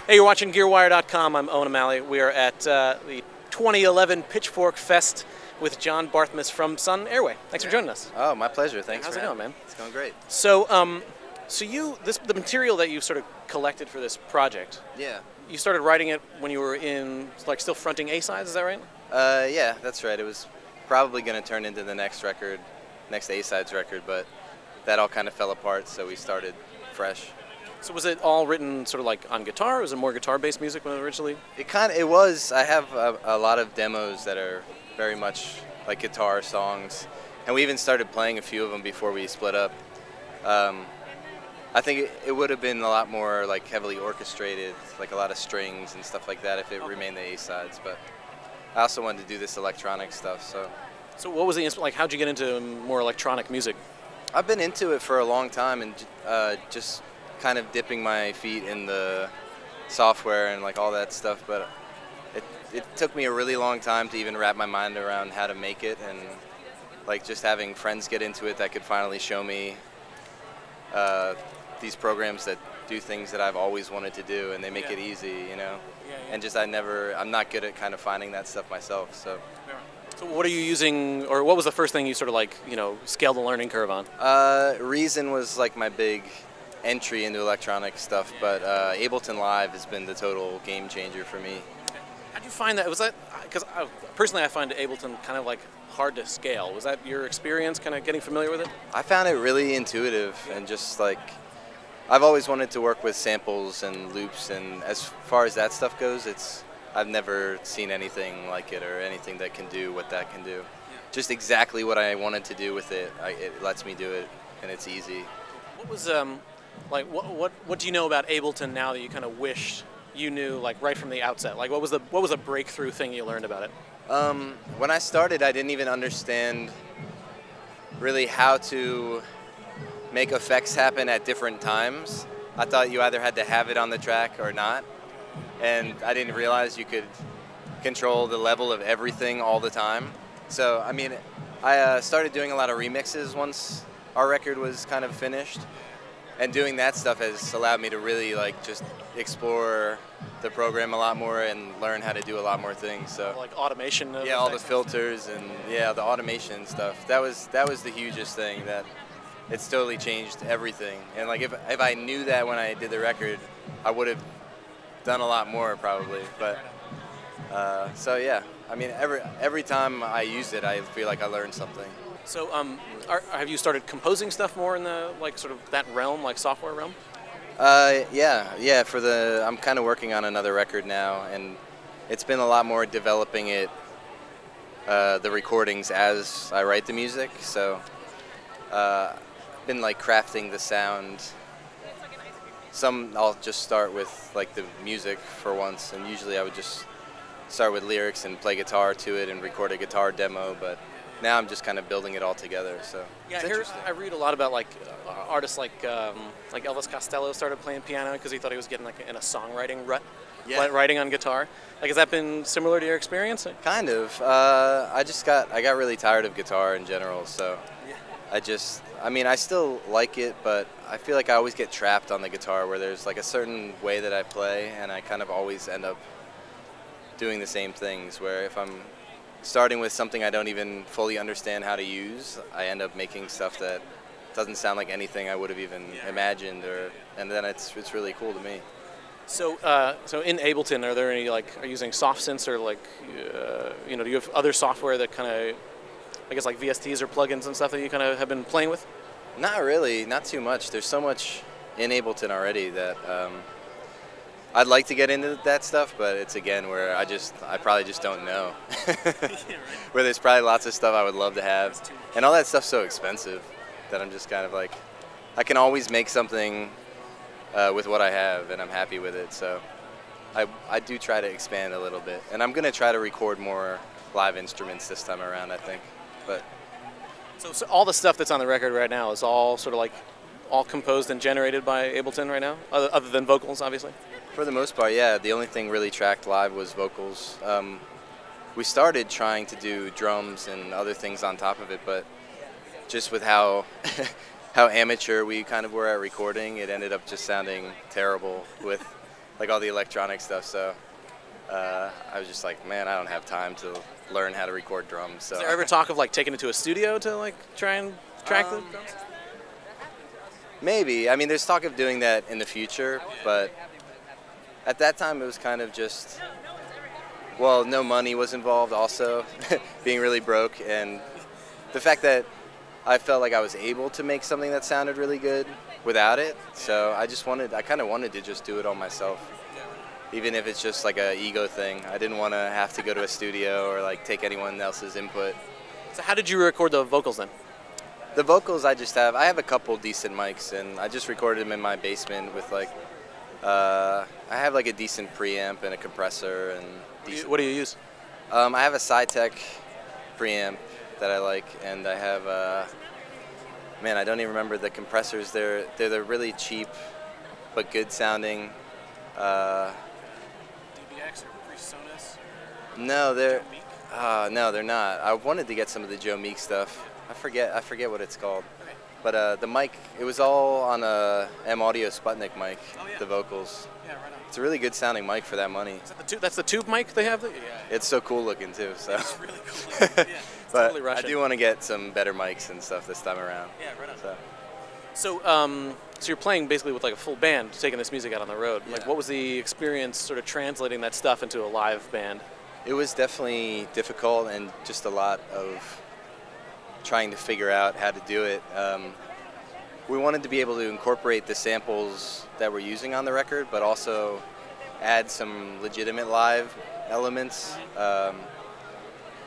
Hey, you're watching GearWire.com. I'm Owen O'Malley. We are at the 2011 Pitchfork Fest with John Barthmus from Sun Airway. Thanks for joining us. Oh, my pleasure. Thanks How's for it going, having me. man? It's going great. So, the material that you sort of collected for this project. Yeah. You started writing it when you were in, like, still fronting A-sides. Is that right? Yeah, that's right. It was probably going to turn into the next record, next A-sides record, but that all kind of fell apart, so we started fresh. So was it all written sort of like on guitar, or was it more guitar-based music when originally? It was. I have a lot of demos that are very much like guitar songs, and we even started playing a few of them before we split up. I think it would have been a lot more like heavily orchestrated, like a lot of strings and stuff like that if it remained the A-sides, but I also wanted to do this electronic stuff, so. So what was the, like, how'd you get into more electronic music? I've been into it for a long time and just kind of dipping my feet in the software and like all that stuff, but it took me a really long time to even wrap my mind around how to make it, and like just having friends get into it that could finally show me these programs that do things that I've always wanted to do, and they make it easy, you know. And just I'm not good at kind of finding that stuff myself, so. So what are you using, or what was the first thing you sort of like, scaled the learning curve on? Reason was like my big entry into electronic stuff, but Ableton Live has been the total game changer for me. How did you find that? Was that, because personally I find Ableton kind of like hard to scale. Was that your experience kind of getting familiar with it? I found it really intuitive, and just like, I've always wanted to work with samples and loops, and as far as that stuff goes, I've never seen anything like it or anything that can do what that can do. Just exactly what I wanted to do with it. It lets me do it, and it's easy. What was like what do you know about Ableton now that you kind of wished you knew, like, right from the outset? Like, what was a breakthrough thing you learned about it? When I started, I didn't even understand really how to make effects happen at different times. I thought you either had to have it on the track or not. And I didn't realize you could control the level of everything all the time. So, I mean, I started doing a lot of remixes once our record was kind of finished. And doing that stuff has allowed me to really, like, just explore the program a lot more and learn how to do a lot more things. So, like automation? Yeah, all the filters and, yeah, the automation stuff. That was the hugest thing. That it's totally changed everything. And, like, if I knew that when I did the record, I would have done a lot more probably, but so yeah, I mean every time I use it, I feel like I learned something. So have you started composing stuff more in the, like, sort of that realm, like software realm? Yeah. I'm kind of working on another record now, and it's been a lot more developing it, the recordings as I write the music. So been like crafting the sound. I'll just start with like the music for once, and usually I would just start with lyrics and play guitar to it and record a guitar demo, but now I'm just kind of building it all together. So yeah, I read a lot about like artists like Elvis Costello started playing piano because he thought he was getting like in a songwriting rut, writing on guitar. Like, has that been similar to your experience? Kind of. I got really tired of guitar in general, so I still like it, but I feel like I always get trapped on the guitar where there's like a certain way that I play, and I kind of always end up doing the same things, where if I'm starting with something I don't even fully understand how to use, I end up making stuff that doesn't sound like anything I would have even imagined, and then it's really cool to me. So in Ableton, are there any, like, are you using soft synths, or like, do you have other software that kind of, I guess, like VSTs or plugins and stuff that you kind of have been playing with? Not really, not too much. There's so much in Ableton already that I'd like to get into that stuff, but it's again where I probably just don't know. Where there's probably lots of stuff I would love to have, and all that stuff's so expensive that I'm just kind of like, I can always make something with what I have, and I'm happy with it. So I do try to expand a little bit, and I'm gonna try to record more live instruments this time around, I think. But so all the stuff that's on the record right now is all sort of like all composed and generated by Ableton right now, other than vocals, obviously? For the most part, yeah. The only thing really tracked live was vocals. We started trying to do drums and other things on top of it, but just with how amateur we kind of were at recording, it ended up just sounding terrible with like all the electronic stuff. So I was just like, man, I don't have time to learn how to record drums. So Is there ever talk of like taking it to a studio to like try and track the drums? Maybe. I mean, there's talk of doing that in the future, but at that time it was kind of just, well, no money was involved also, being really broke, and the fact that I felt like I was able to make something that sounded really good without it. So I kind of wanted to just do it all myself, even if it's just like a ego thing. I didn't want to have to go to a studio or like take anyone else's input. So how did you record the vocals then? The vocals I have a couple decent mics, and I just recorded them in my basement with like, I have like a decent preamp and a compressor and decent. What do you use? I have a Sci-Tech preamp that I like, and I have man, I don't even remember the compressors. They're really cheap, but good sounding. DBX or PreSonus? No, they're not. I wanted to get some of the Joe Meek stuff. I forget what it's called. Okay. But the mic, it was all on a M Audio Sputnik mic. Oh, yeah. The vocals. Yeah, right on. It's a really good sounding mic for that money. Is that the tube? That's the tube mic they have? Yeah. It's so cool looking too. So. It's really cool. Yeah, it's But totally Russian. I do want to get some better mics and stuff this time around. Yeah, right on. So. So you're playing basically with like a full band, taking this music out on the road. Like, Yeah. what was the experience sort of translating that stuff into a live band? It was definitely difficult and just a lot of trying to figure out how to do it. We wanted to be able to incorporate the samples that we're using on the record, but also add some legitimate live elements.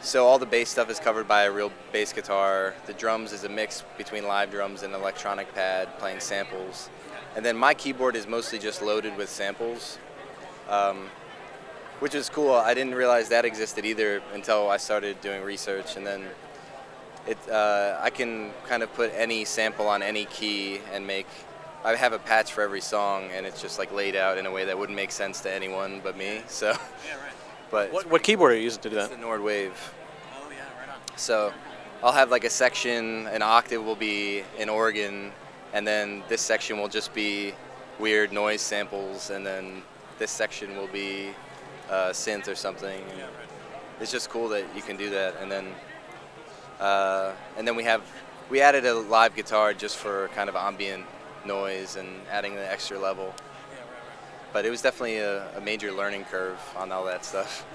So all the bass stuff is covered by a real bass guitar. The drums is a mix between live drums and electronic pad playing samples. And then my keyboard is mostly just loaded with samples, which is cool. I didn't realize that existed either until I started doing research. And then I can kind of put any sample on any key and I have a patch for every song, and it's just like laid out in a way that wouldn't make sense to anyone but me. So. Yeah, right. But What keyboard are you using to do that? it's the Nord Wave. Oh yeah, right on. So I'll have like a section, an octave will be an organ, and then this section will just be weird noise samples, and then this section will be synth or something. Yeah, right. It's just cool that you can do that. And then we added a live guitar just for kind of ambient noise and adding the extra level. Yeah, right. But it was definitely a major learning curve on all that stuff.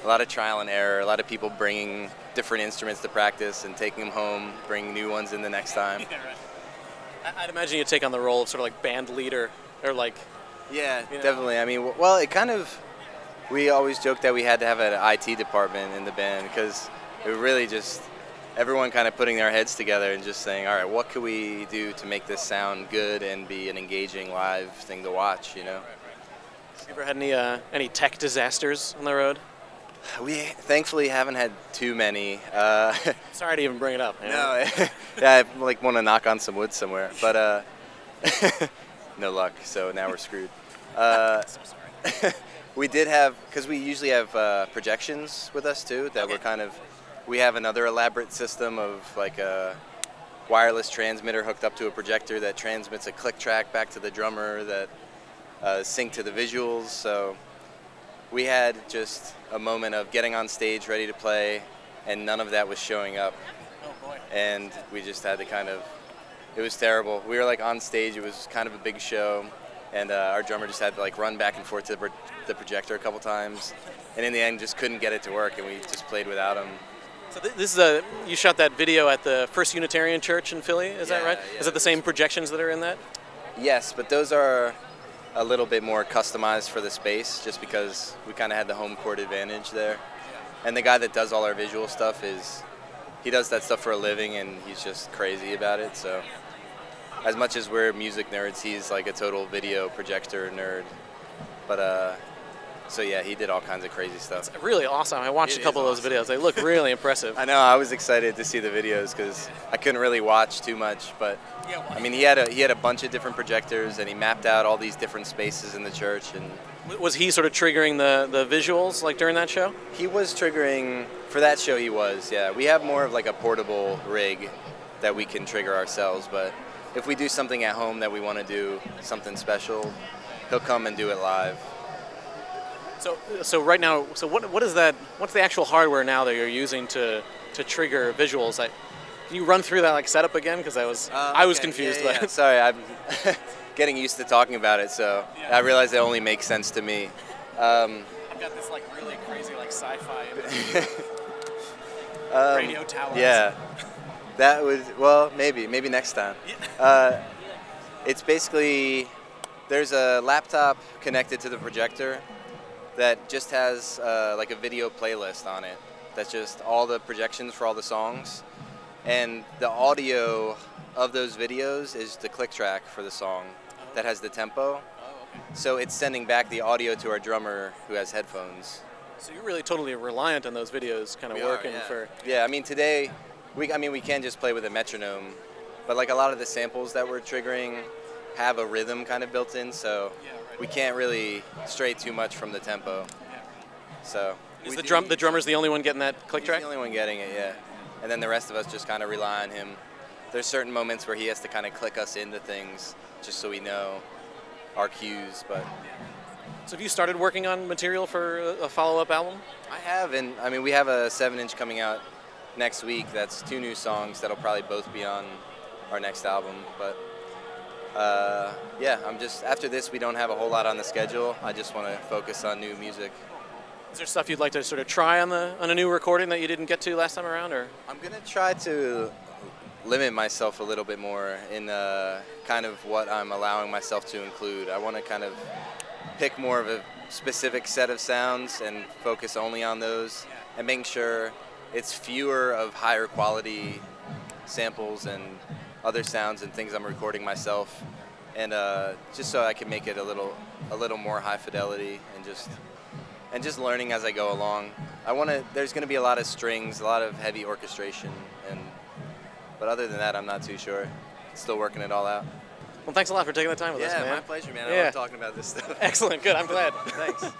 A lot of trial and error, a lot of people bringing different instruments to practice and taking them home, bringing new ones in the next time. Yeah, right. I'd imagine you take on the role of sort of like band leader, or like. Yeah, You know. definitely. I mean, well, we always joked that we had to have an IT department in the band, because it really just, everyone kind of putting their heads together and just saying, all right, what could we do to make this sound good and be an engaging live thing to watch, you know? You ever had any tech disasters on the road? We thankfully haven't had too many. Sorry to even bring it up. You know? No, yeah, I like want to knock on some wood somewhere, but no luck. So now we're screwed. So sorry. We did have, because we usually have projections with us too. That Okay. we have another elaborate system of like a wireless transmitter hooked up to a projector that transmits a click track back to the drummer that sync to the visuals. So we had just a moment of getting on stage ready to play, and none of that was showing up. Oh boy. And we just had to it was terrible. We were like on stage, it was kind of a big show, and our drummer just had to like run back and forth to the projector a couple times, and in the end just couldn't get it to work, and we just played without him. So this is you shot that video at the First Unitarian Church in Philly, is that Yeah, right? yeah, Is it the same projections that are in that? Yes, but those are a little bit more customized for the space, just because we kind of had the home court advantage there. And the guy that does all our visual stuff he does that stuff for a living, and he's just crazy about it. So as much as we're music nerds, he's like a total video projector nerd. But so yeah, he did all kinds of crazy stuff. Really awesome. I watched It a couple is of those videos. They look really impressive. I know, I was excited to see the videos because I couldn't really watch too much, but I mean, he had a bunch of different projectors, and he mapped out all these different spaces in the church, and Was he sort of triggering the visuals like during that show? he was triggering for that show. He was, yeah. We have more of like a portable rig that we can trigger ourselves, but if we do something at home that we want to do something special, he'll come and do it live. So right now, so what is that? What's the actual hardware now that you're using to trigger visuals? Can you run through that like setup again? Because I was confused by it. Sorry, I'm getting used to talking about it, so I realize it only makes sense to me. I've got this like really crazy like sci-fi radio tower. Yeah, that was maybe next time. It's basically there's a laptop connected to the projector that just has like a video playlist on it. That's just all the projections for all the songs, and the audio of those videos is the click track for the song that has the tempo. Okay. So it's sending back the audio to our drummer who has headphones. So you're really totally reliant on those videos kind of working for... Yeah, I mean today, we can just play with a metronome, but like a lot of the samples that we're triggering have a rhythm kind of built in, so we can't really stray too much from the tempo. So is the drummer's the only one getting that click track? He's the only one getting it, yeah. And then the rest of us just kind of rely on him. There's certain moments where he has to kind of click us into things just so we know our cues, but... So have you started working on material for a follow-up album? I have, and I mean we have a 7-inch coming out next week. That's 2 new songs that'll probably both be on our next album, but I'm just, after this we don't have a whole lot on the schedule. I just want to focus on new music. Is there stuff you'd like to sort of try on a new recording that you didn't get to last time around, or? I'm gonna try to limit myself a little bit more in kind of what I'm allowing myself to include. I want to kind of pick more of a specific set of sounds and focus only on those, and making sure it's fewer of higher quality samples and other sounds and things I'm recording myself, and just so I can make it a little more high fidelity and just learning as I go along. There's going to be a lot of strings, a lot of heavy orchestration, but other than that, I'm not too sure. Still working it all out. Well, thanks a lot for taking the time with us, man. Yeah, my pleasure, man. I love talking about this stuff. Excellent. Good. I'm glad. Thanks. Yeah.